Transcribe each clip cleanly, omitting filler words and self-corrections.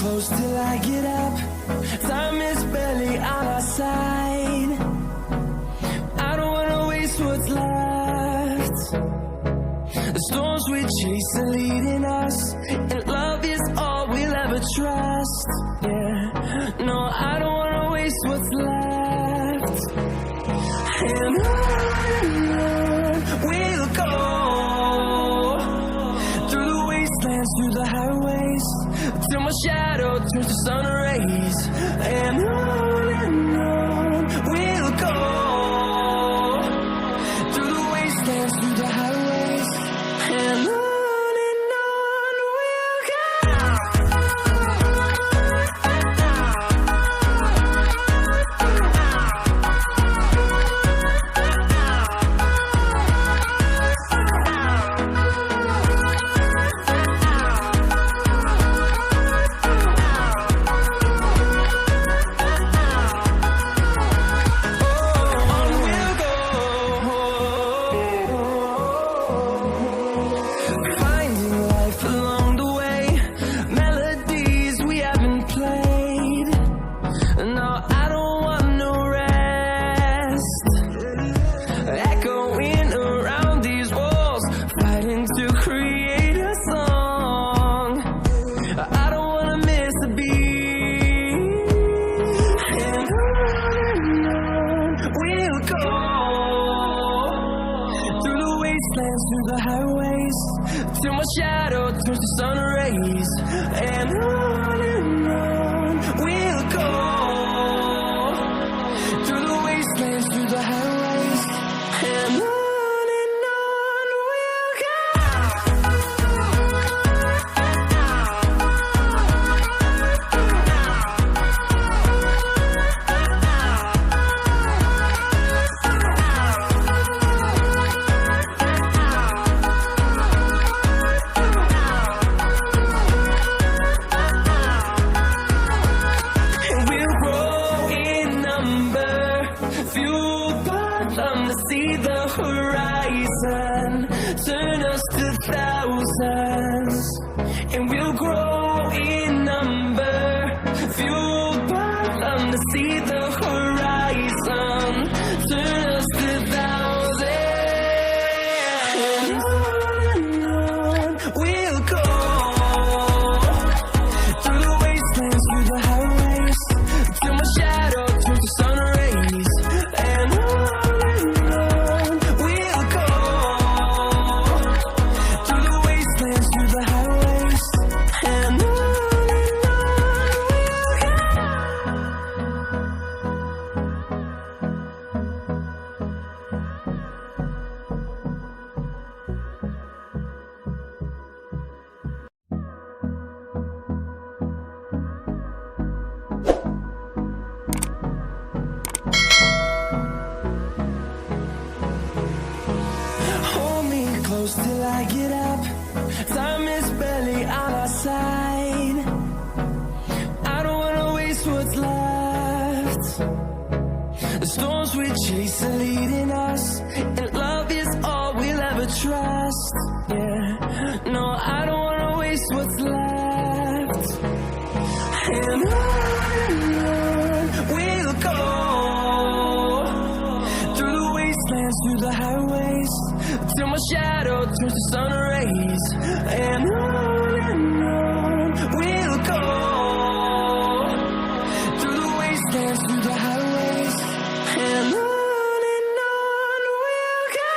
close till I get up. Time is barely on our side. I don't wanna waste what's left. The storms we chase are leading us, and love is all we'll ever trust. Yeah, no, I don't wanna waste what's left. And on we'll go, through the wastelands, through the highways, till my shadow turns to sun rays. And on we'll go, through the wastelands, through the highways, and on we'll go. Finding life along the way, melodies we haven't played. No, I don't want no rest. Echoing around these walls, fighting to create a song. I don't wanna miss a beat. And on we'll go, through the wastelands, through the highways, till my shadow turns to sun rays. And on we'll go, through the wastelands, through the highways, and on we'll go. And we'll grow in number, fueled by them to see the horizon, turn us to thousands. And we'll grow in number, fueled by them to see the horizon, turn us to thousands. And on we'll go, through the wastelands, through the highways, till my shadow turns to sun rays. And on we'll go, through the wastelands, through the highways, and on we'll go. Hold me close till I get up. Time is barely on our side. I don't wanna waste what's left. The storms we chase are leading us, and love is all we'll ever trust. Yeah, no, I don't wanna waste what's left. And on we'll go, through the wastelands, through the highways, till my shadow turns to sun rays. And on we'll go, through the wastelands, through the highways, and on we'll go.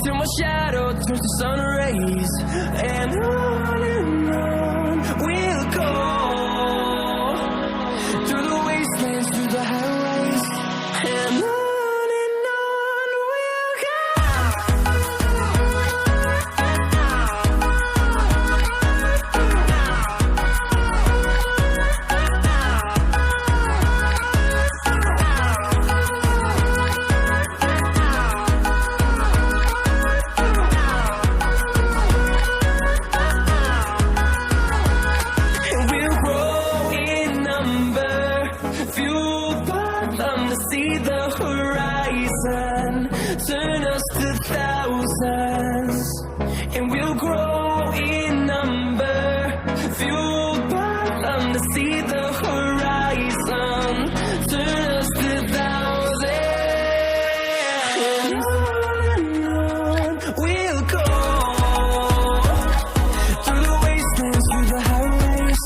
till my shadow turns to sun rays. And on we'll go, through the wastelands, through the highways. And on we'll go. See the horizon, turn us to thousands, and we'll grow in number, fueled by them to see the horizon, turn us to thousands, and on we'll go, through the wastelands, through the highways,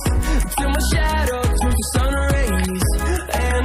till my shadow turns to sun rays. And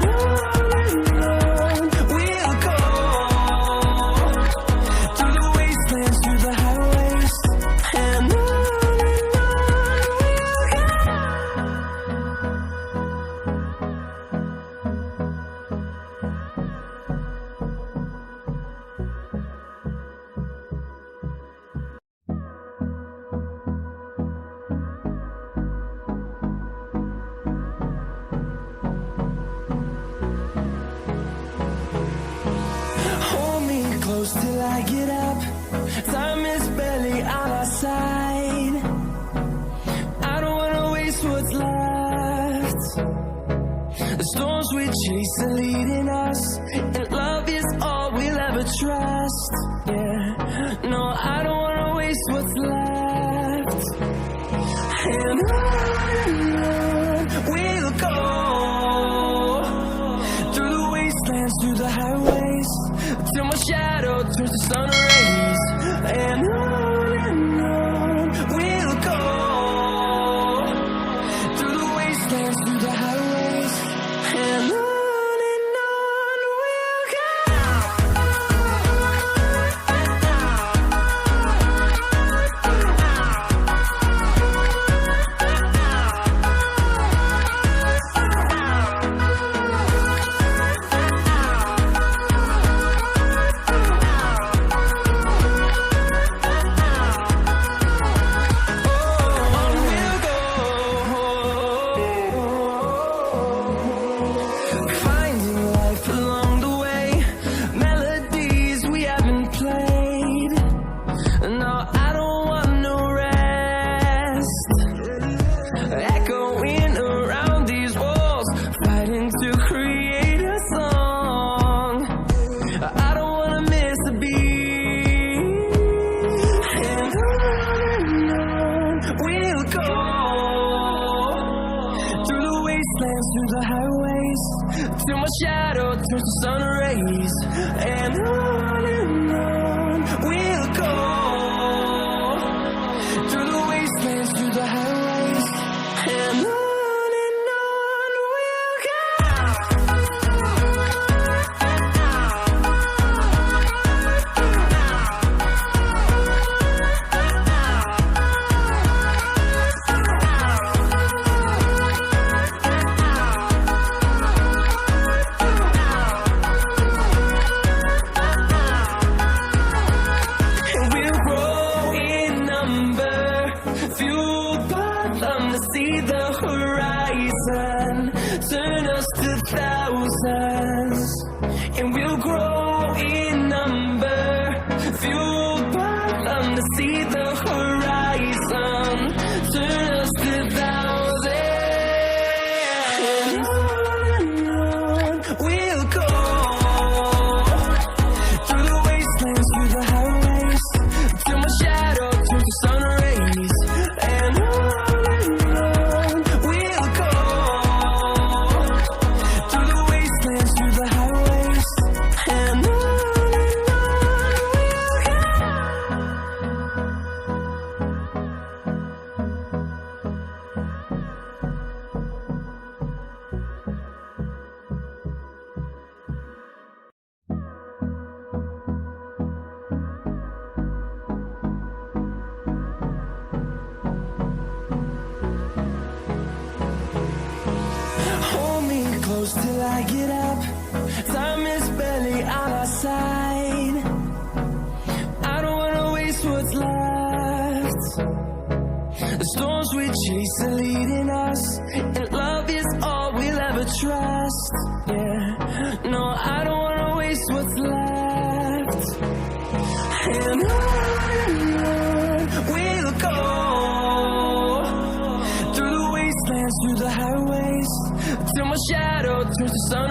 close till I get up. Time is barely on our side. I don't wanna waste what's left. The storms we chase are leading us, and love is all we'll ever trust. Yeah, no, I don't wanna waste what's left. And on we'll go, through the wastelands, through the highways, till my shadow turns to sun rays. And on we'll go, through the wastelands, through the highways. And on we'll go. Along the way, melodies we haven't played. No, I don't want no rest. Echoing around these walls, fighting to create a song. I don't wanna miss a beat. And on we'll go, through the wastelands, through the highways, till my shadow turns to sun rays. And on we'll go, through the wastelands, through the highways. And on we'll go. close till I get up. Time is barely on our side. I don't wanna waste what's left. The storms we chase are leading us, and love is all we'll ever trust. Yeah, no, I don't wanna waste what's left. And on we'll go, through the wastelands, through the highways, till my shadow turns to sun